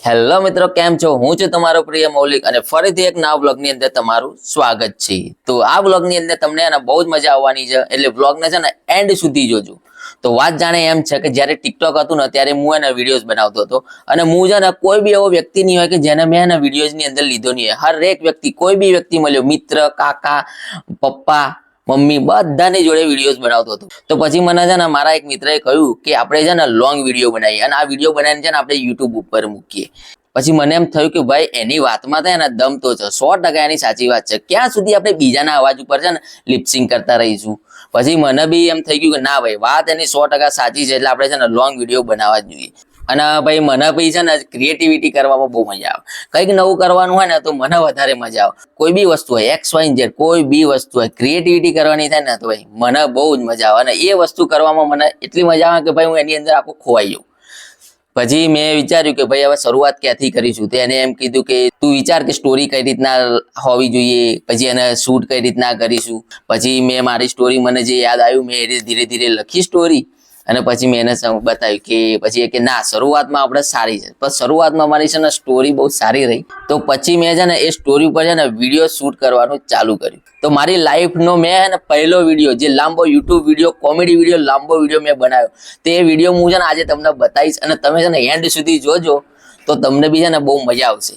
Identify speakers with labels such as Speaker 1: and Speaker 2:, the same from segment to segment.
Speaker 1: Hello મિત્રો, કેમ છો? હું છું તમારો પ્રિય મૌલિક અને ફરીથી એક નવા બ્લોગની અંદર તમારું સ્વાગત છે. તો આ બ્લોગની અંદર તમને બહુ જ મજા આવવાની છે, એટલે બ્લોગને છે ને એન્ડ સુધી જોજો. તો વાત જાણે એમ છે કે જ્યારે ટિકટોક હતું ને ત્યારે હું એના વિડીયોઝ બનાવતો હતો, અને હું છે ને કોઈ બી એવો વ્યક્તિ નહીં હોય કે જેને મેં એના વિડીયોઝની અંદર લીધો નહીં હોય. હરેક વ્યક્તિ, કોઈ બી વ્યક્તિ મળ્યો, મિત્ર, કાકા, પપ્પા, મમ્મી, બધાની જોડે વિડીયોઝ બનાવતો હતો. તો પછી મને છે ને મારા એક મિત્રએ કહ્યું કે આપણે છે ને લોંગ વિડીયો બનાવીએ અને આ વિડીયો બનાવીને છે ને આપણે યુટ્યુબ ઉપર મૂકીએ. પછી મને એમ થયું કે ભાઈ એની વાતમાં તો એના દમ તો છે, 100% એની સાચી વાત છે. ક્યાં સુધી આપણે બીજાના અવાજ ઉપર છે ને લિપસિંગ કરતા રહીશું? પછી મને બી એમ થઈ ગયું કે ના ભાઈ, વાત એની 100% સાચી છે, એટલે આપણે છે ને લોંગ વિડીયો બનાવવા જ જોઈએ. અને ભાઈ મને ભાઈ છે ને ક્રિએટિવિટી કરવામાં બહુ મજા આવે. કંઈક નવું કરવાનું હોય ને તો મને વધારે મજા આવે. કોઈ બી વસ્તુ હોય, XYZ, કોઈ બી વસ્તુ હોય, ક્રિએટિવિટી કરવાની થાય ને તો ભાઈ મને બહુ જ મજા આવે. અને એ વસ્તુ કરવામાં મને એટલી મજા આવે કે ભાઈ હું એની અંદર આખો ખોવાઈ જાઉં. પછી મેં વિચાર્યું કે ભાઈ હવે શરૂઆત ક્યાંથી કરીશું. તો એને એમ કીધું કે તું વિચાર કે સ્ટોરી કઈ રીતના હોવી જોઈએ, પછી એને શૂટ કઈ રીતના કરીશું. પછી મેં મારી સ્ટોરી, મને જે યાદ આવ્યું મેં એ ધીરે ધીરે લખી સ્ટોરી, અને પછી મેં એને બતાવ્યું કે પછી કે ના, શરૂઆતમાં આપણે સારી છે. પણ શરૂઆતમાં મારી છે ને સ્ટોરી બહુ સારી રહી. તો પછી મેં છે ને એ સ્ટોરી ઉપર છે ને વિડીયો શૂટ કરવાનું ચાલુ કર્યું. તો મારી લાઈફનો મેં ને પહેલો વિડીયો, જે લાંબો યુટ્યુબ વિડીયો, કોમેડી વિડીયો, લાંબો વિડીયો મેં બનાવ્યો. તો એ વિડીયો હું છે ને આજે તમને બતાવીશ, અને તમે છે ને એન્ડ સુધી જોજો તો તમને બી છે ને બહુ મજા આવશે.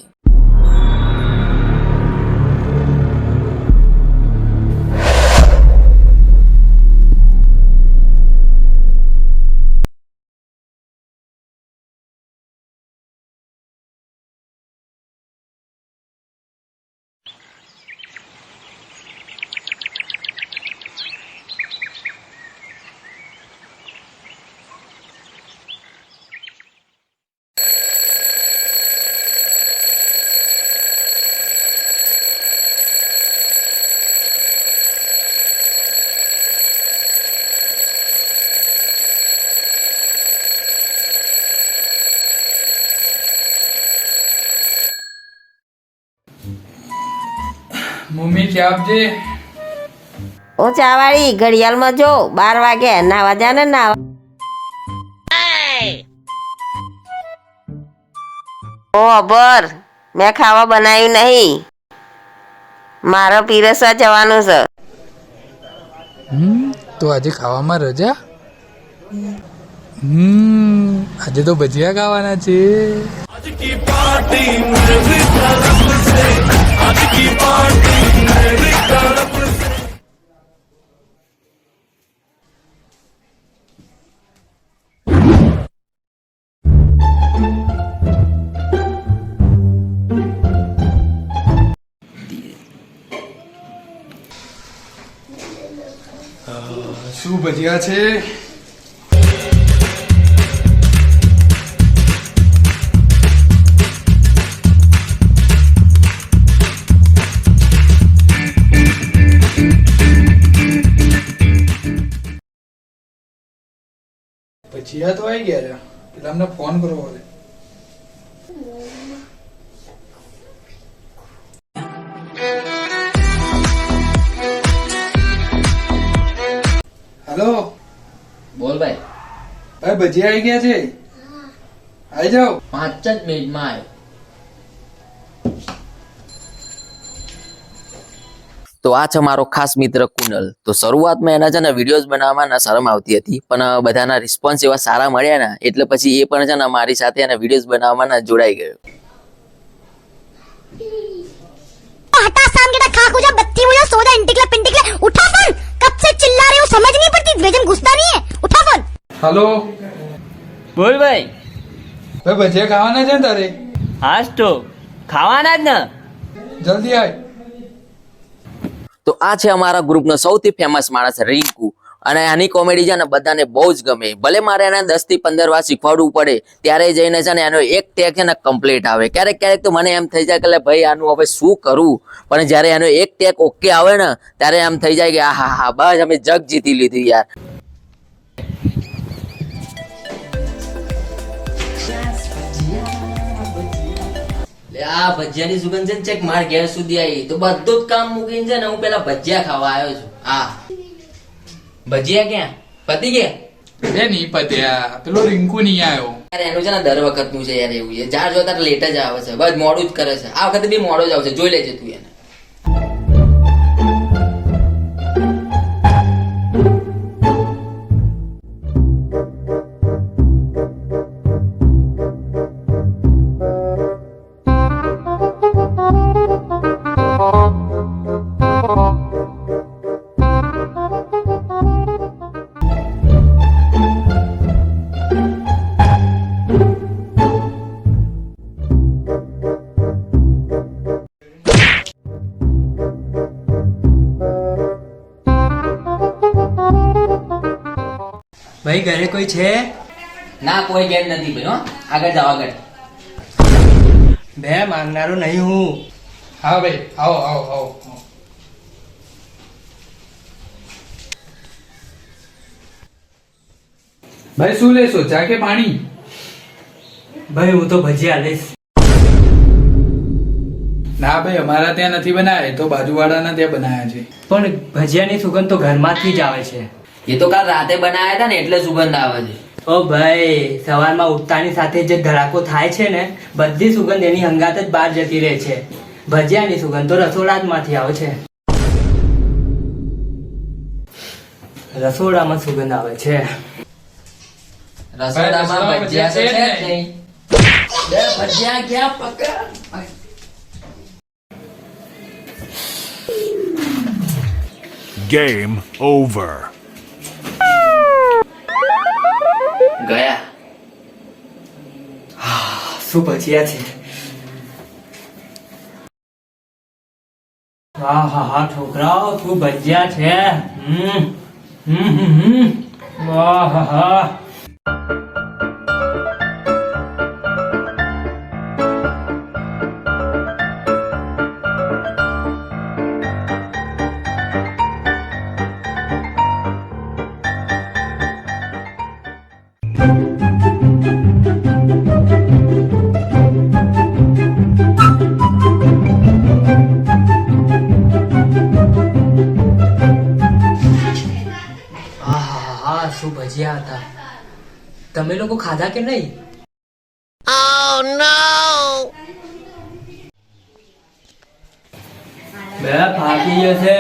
Speaker 2: મમ્મી ચા આપજે.
Speaker 3: ઓ ચાવાળી, ઘડિયાળમાં જો 12 વાગ્યા. નાવા જા ને નાવા. ઓ અબર, મેં ખાવા બનાવ્યું નહીં, મારે પીરસવા જવાનું છે.
Speaker 2: તો આજે ખાવામાં રજા? આજે તો ભજીયા ખાવાના છે. શું ભજીયા છે? ભજીયા તો આવી ગયા છે, પેલા અમને ફોન કરવો હવે. હેલો,
Speaker 1: બોલ ભાઈ.
Speaker 2: ભાઈ ભજીયા આવી ગયા છે, આવી જાઓ.
Speaker 1: 5 જ મિનિટમાં આવ્યો. તો આ છે મારો ખાસ મિત્ર કુનલ. તો શરૂઆતમાં એના છે ને વિડીયોઝ બનાવવામાં શરમ આવતી હતી, પણ બધાના રિસ્પોન્સ એવા સારા મળ્યા ને, એટલે પછી એ પણ છે ને મારી સાથે એના વિડીયોઝ બનાવવામાં જોડાઈ ગયો.
Speaker 4: हटा शाम के खा खुजा बत्ती मुझे सोदा इंटिकले पिंटिकले उठा फोन. कब से चिल्ला रही हो, समझ नहीं पड़ती, बेजम घुसता नहीं है. उठा फोन.
Speaker 2: હેલો,
Speaker 5: બોલ ભાઈ.
Speaker 2: ભાઈ ભજીયા ખાવાના છે ને તારે?
Speaker 5: હાસ તો ખાવાના જ ને.
Speaker 2: જલ્દી આય.
Speaker 1: તો આ છે અમારા ગ્રુપનો સૌથી ફેમસ માણસ રિંકુ, અને આની કોમેડી છે ને બધાને બહુ જ ગમે. ભલે મારે એને 10 થી 15 વાર શીખવાડવું પડે, ત્યારે જઈને છે ને એનો એક ટેક છે ને કમ્પ્લીટ આવે. ક્યારેક ક્યારેક તો મને એમ થઈ જાય કે ભાઈ આનું હવે શું કરું, પણ જ્યારે એનો એક ટેક ઓકે આવે ને ત્યારે એમ થઈ જાય કે હા હા બસ અમે જગ જીતી લીધું યાર. આ ભજીયાની સુગંધ છે ને ચેક માર ઘેર સુધી આવી. તો બધું જ કામ મૂકીને છે ને હું પેલા ભજીયા ખાવા આવ્યો છું. હા, ભજીયા ક્યાં પતી ગયા?
Speaker 2: એ નહીં પત્યા, પેલો રિંકુ નહીં આવ્યો.
Speaker 1: યાર એનું છે ને દર વખતનું છે યાર એવું છે, જાર જોતા લેટ જ આવે છે, બસ મોડું જ કરે છે. આ વખતે બી મોડો જ આવશે, જોઈ લેજે તું એને.
Speaker 6: ભાઈ ઘરે કોઈ છે?
Speaker 1: ના કોઈ ગેર નથી ભાઈ, હો આગળ જાઓ આગળ.
Speaker 6: બે માંગનારો નહીં હું.
Speaker 2: હા ભાઈ, આવો આવો આવો. ભાઈ શું લેશો, ચા કે પાણી?
Speaker 6: ભાઈ હું તો ભજીયા લઈશ.
Speaker 2: ના ભાઈ, અમારા ત્યાં નથી બનાવ્યા, એ તો બાજુવાળાના ત્યાં બનાવ્યા છે.
Speaker 6: પણ ભજીયાની સુગંધ તો ઘરમાંથી જ આવે છે.
Speaker 1: એ તો કાલ રાતે બનાવ્યા હતા ને એટલે સુગંધ આવે છે.
Speaker 6: ઓ ભાઈ, સવારમાં ઉઠતાની સાથે જે ધડાકો થાય છે ને, બધી સુગંધ એની હંગાત જ બહાર જતી રહે છે. ભજીયાની સુગંધ તો રસોડામાંથી આવે છે. રસોડામાં સુગંધ આવે છે.
Speaker 1: રસોડામાં ભજીયા તો છે જ નહીં. બે ભજીયા ક્યાં પકડ.
Speaker 7: Game over.
Speaker 1: ગયા.
Speaker 6: શું ભજીયા છે? હા હા હા છોકરાઓ, શું ભજીયા છે. વાહ હા હા. શું ભજીયા હતા. તમે લોકો ખાધા કે નહીં? બે ફાટી જશે.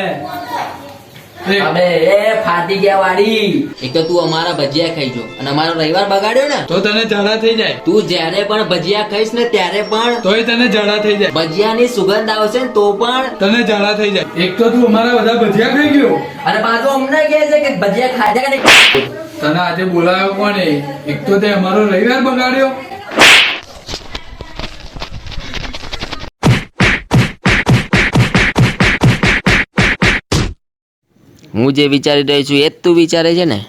Speaker 1: અબે એ ફાટી ગયા વાળી. એક તો તું અમારા ભજીયા ખાઈ જો અને અમારો રવિવાર બગાડ્યો ને,
Speaker 2: તો તને ઝાડા થઈ જાય.
Speaker 1: તું જ્યારે પણ ભજીયા ખાઈશ ને ત્યારે પણ
Speaker 2: તોય તને ઝાડા થઈ જાય.
Speaker 1: ભજીયાની સુગંધ આવશે ને તો પણ
Speaker 2: તને ઝાડા થઈ જાય. એક તો તું અમારા બધા ભજીયા ખાઈ ગયો,
Speaker 1: અને પાછું અમને કહે છે કે ભજીયા ખાધા કે નહીં.
Speaker 2: તને આજે બોલાવ્યો કોણે? એક તો તે અમારો રવિવાર બગાડ્યો.
Speaker 1: હું જે વિચારી રહી છું એ જ તું વિચારે છે ને.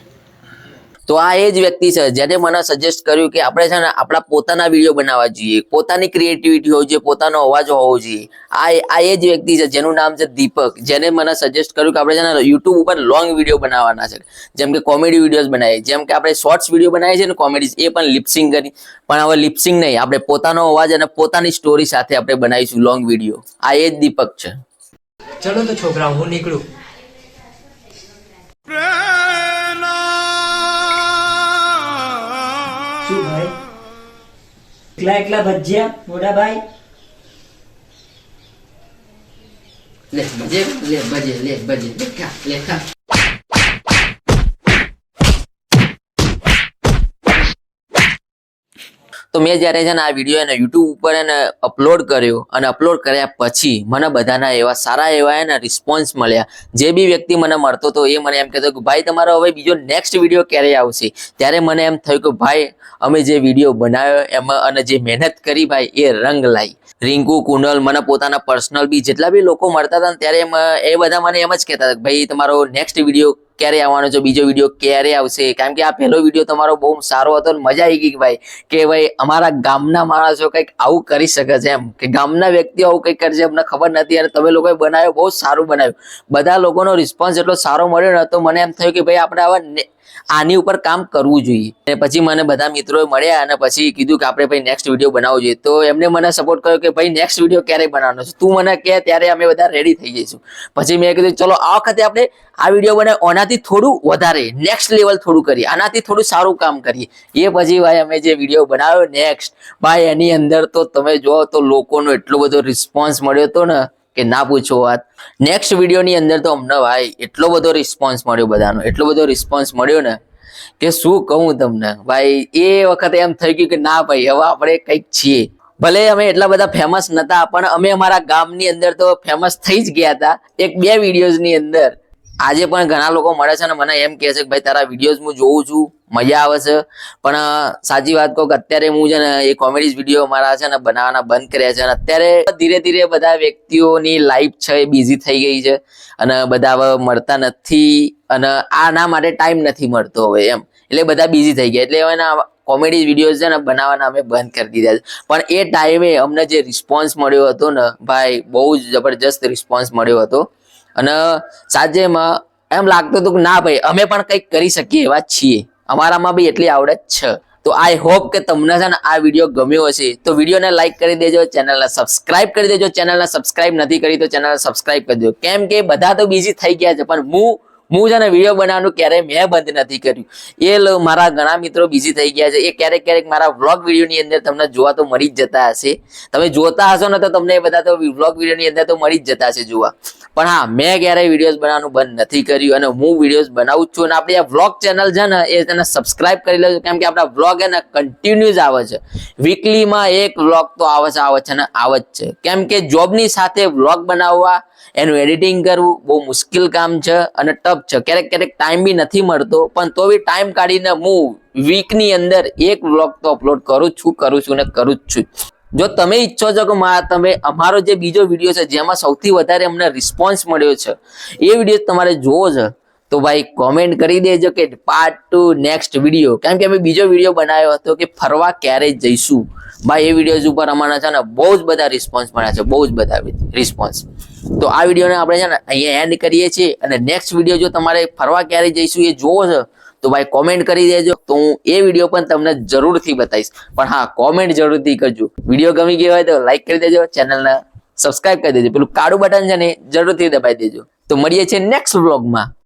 Speaker 1: તો આ એ જ વ્યક્તિ છે જેને મને સજેસ્ટ કર્યું કે આપણે છે ને આપણા પોતાના વિડીયો બનાવવા જોઈએ, પોતાની ક્રિએટિવિટી હોવી જોઈએ, પોતાનો અવાજ હોવો જોઈએ. આ એ જ વ્યક્તિ છે જેનું નામ છે દીપક, જેને મને સજેસ્ટ કર્યું કે આપણે છે ને યુટ્યુબ ઉપર લોંગ વિડીયો બનાવવાના છે, જેમ કે કોમેડી વિડીયોઝ બનાવીએ, જેમ કે આપણે શોર્ટ્સ વિડીયો બનાવીએ છીએ ને કોમેડી, એ પણ લિપસિંગ કરી. પણ હવે લિપસિંગ નહીં, આપણે પોતાનો અવાજ અને પોતાની સ્ટોરી સાથે આપણે બનાવીશું લોંગ વિડીયો. આ એ જ દીપક છે.
Speaker 6: ચલો તો છોકરાઓ, હું નીકળું. શું ભાઈ, એકલા એકલા ભજીયા મોટા ભાઈ?
Speaker 1: લે ભજે લે ભજે લે ભજે લે ખા લે ખા. તો મેં જ્યારે છે ને આ વિડીયો એને યુટ્યુબ ઉપર એને અપલોડ કર્યો અને અપલોડ કર્યા પછી મને બધાના એવા સારા એવા એને રિસ્પોન્સ મળ્યા. જે બી વ્યક્તિ મને મળતો હતો એ મને એમ કહેતો કે ભાઈ તમારો હવે બીજો નેક્સ્ટ વિડીયો ક્યારે આવશે. ત્યારે મને એમ થયું કે ભાઈ અમે જે વિડીયો બનાવ્યો એમાં અને જે મહેનત કરી ભાઈ એ રંગ લાવી. રિંકુ, કુનલ, મને પોતાના પર્સનલ બી જેટલા બી લોકો મળતા હતા ને ત્યારે એ બધા મને એમ જ કહેતા હતા કે ભાઈ તમારો નેક્સ્ટ વિડીયો ક્યારે આવવાનો છે, બીજો વિડીયો ક્યારે આવશે. કારણ કે આ પહેલો વિડીયો તમારો બહુ સારો હતો ને મજા આવી ગઈ કે ભાઈ અમારા ગામના માણસો કંઈક આવું કરી શકે છે, એમ કે ગામના વ્યક્તિઓ આવું કંઈક કરશે અમને ખબર નથી અને તમે લોકોએ બનાવ્યો, બહુ સારું બનાવ્યું. બધા લોકોનો રિસ્પોન્સ એટલો સારો મળ્યો ને તો મને એમ થયું કે ભાઈ આપણે આવા આની ઉપર કામ કરવું જોઈએ. અને પછી મને બધા મિત્રોએ મળ્યા અને પછી કીધું કે આપણે ભાઈ નેક્સ્ટ વિડીયો બનાવવો જોઈએ. તો એમને મને સપોર્ટ કર્યો કે ભાઈ નેક્સ્ટ વિડીયો ક્યારે બનાવવાનો છે, તું મને કહે ત્યારે અમે બધા રેડી થઈ જઈશું. પછી મેં કીધું ચલો આ વખતે આપણે આ વિડીયો બનાવ આનાથી થોડું વધારે નેક્સ્ટ લેવલ થોડું કરીએ, આનાથી થોડું સારું કામ કરીએ. એ પછી ભાઈ અમે જે વિડીયો બનાવ્યો નેક્સ્ટ, ભાઈ એની અંદર તો તમે જો તો લોકોનો એટલો બધો રિસ્પોન્સ મળ્યો હતો ને કે ના પૂછો વાત. નેક્સ્ટ વિડીયોની અંદર તો અમને ભાઈ એટલો બધો રિસ્પોન્સ મળ્યો, બધાનો એટલો બધો રિસ્પોન્સ મળ્યો ને કે શું કહું તમને ભાઈ. એ વખતે એમ થઈ ગયું કે ના ભાઈ હવે આપણે કંઈક છીએ. ભલે અમે એટલા બધા ફેમસ નતા પણ અમે અમારા ગામની અંદર તો ફેમસ થઈ જ ગયા હતા 1-2 વિડીયોઝની અંદર. આજે પણ ઘણા લોકો મળે છે ને મને એમ કહે છે કે ભાઈ તારા વિડીયોઝ હું જોઉં છું, મજા આવે છે. પણ સાચી વાત કહું કે અત્યારે હું છે ને એ કોમેડી વિડીયો મારા છે ને બનાવવાના બંધ કર્યા છે. અને અત્યારે ધીરે ધીરે બધા વ્યક્તિઓની લાઈફ છે એ બિઝી થઈ ગઈ છે અને બધા હવે મળતા નથી અને આના માટે ટાઈમ નથી મળતો હવે એમ, એટલે બધા બિઝી થઈ ગયા. એટલે હવે કોમેડી વિડીયોઝ છે ને બનાવવાના અમે બંધ કરી દીધા છે. પણ એ ટાઈમે અમને જે રિસ્પોન્સ મળ્યો હતો ને ભાઈ, બહુ જ જબરજસ્ત રિસ્પોન્સ મળ્યો હતો. અને સાચેમાં એમ લાગતું હતું કે ના ભાઈ અમે પણ કંઈક કરી શકીએ એવા છીએ, અમારામાં બી એટલી આવડત છે. તો આઈ હોપ કે તમને છે ને આ વિડીયો ગમ્યો હશે તો વિડીયોને લાઈક કરી દેજો, ચેનલને સબસ્ક્રાઇબ કરી દેજો. ચેનલને સબસ્ક્રાઇબ નથી કરી તો ચેનલને સબસ્ક્રાઇબ કરી દેજો. કેમ કે બધા તો બિઝી થઈ ગયા છે પણ હું છે ને વિડીયો બનાવવાનું ક્યારેય મેં બંધ નથી કર્યું. એ મારા ઘણા મિત્રો બિઝી થઈ ગયા છે. એ ક્યારેક ક્યારેક મારા વ્લોગ વિડીયોની અંદર તમને જોવા તો મળી જ જતા હશે. તમે જોતા હશો ને તો તમને એ બધા તો વ્લોગ વિડીયોની અંદર તો મળી જ જતા હશે જોવા. પણ હા, મેં ક્યારેય વિડીયોઝ બનાવવાનું બંધ નથી કર્યું અને હું વિડીયોઝ બનાવું જ છું. અને આપણી આ વ્લોગ ચેનલ છે ને એ તેને સબસ્ક્રાઇબ કરી લેજો. કેમ કે આપણા વ્લોગ એને કન્ટિન્યુઅસ આવે છે, વીકલીમાં એક વ્લોગ તો આવે છે ને આવે જ છે. કેમ કે જોબની સાથે વ્લોગ બનાવવા, એનું એડિટિંગ કરવું બહુ મુશ્કેલ કામ છે અને ટફ છે. ક્યારેક ક્યારેક ટાઈમ બી નથી મળતો પણ તો બી ટાઈમ કાઢીને હું વીકની અંદર એક વ્લોગ તો અપલોડ કરું છું ને કરું જ છું. જો તમે ઈચ્છો છો કે તમે અમારો જે બીજો વિડીયો છે જેમાં સૌથી વધારે અમને રિસ્પોન્સ મળ્યો છે એ વિડીયો તમારે જોવો છે તો ભાઈ કોમેન્ટ કરી દેજો કે પાર્ટ 2 નેક્સ્ટ વિડીયો. કેમ કે અમે બીજો વિડીયો બનાવ્યો હતો કે ફરવા ક્યારે જઈશું. ભાઈ એ વિડીયોઝ ઉપર અમારા છે ને બહુ જ બધા રિસ્પોન્સ મળ્યા છે, બહુ જ બધા રિસ્પોન્સ. તો આ વિડીયોને આપણે છે ને અહીંયા એન્ડ કરીએ છીએ અને નેક્સ્ટ વિડીયો જો તમારે ફરવા ક્યારે જઈશું એ જોવો છે તો ભાઈ કોમેન્ટ કરી દેજો તો હું એ વિડીયો પણ તમને જરૂરથી બતાવીશ. પણ હા, કોમેન્ટ જરૂરથી કરજો. વિડીયો ગમી ગયો હોય તો લાઈક કરી દેજો, ચેનલને સબસ્ક્રાઇબ કરી દેજો, પેલું કાળું બટન છે ને જરૂરથી દબાવી દેજો. તો મળીએ છીએ નેક્સ્ટ વ્લોગમાં.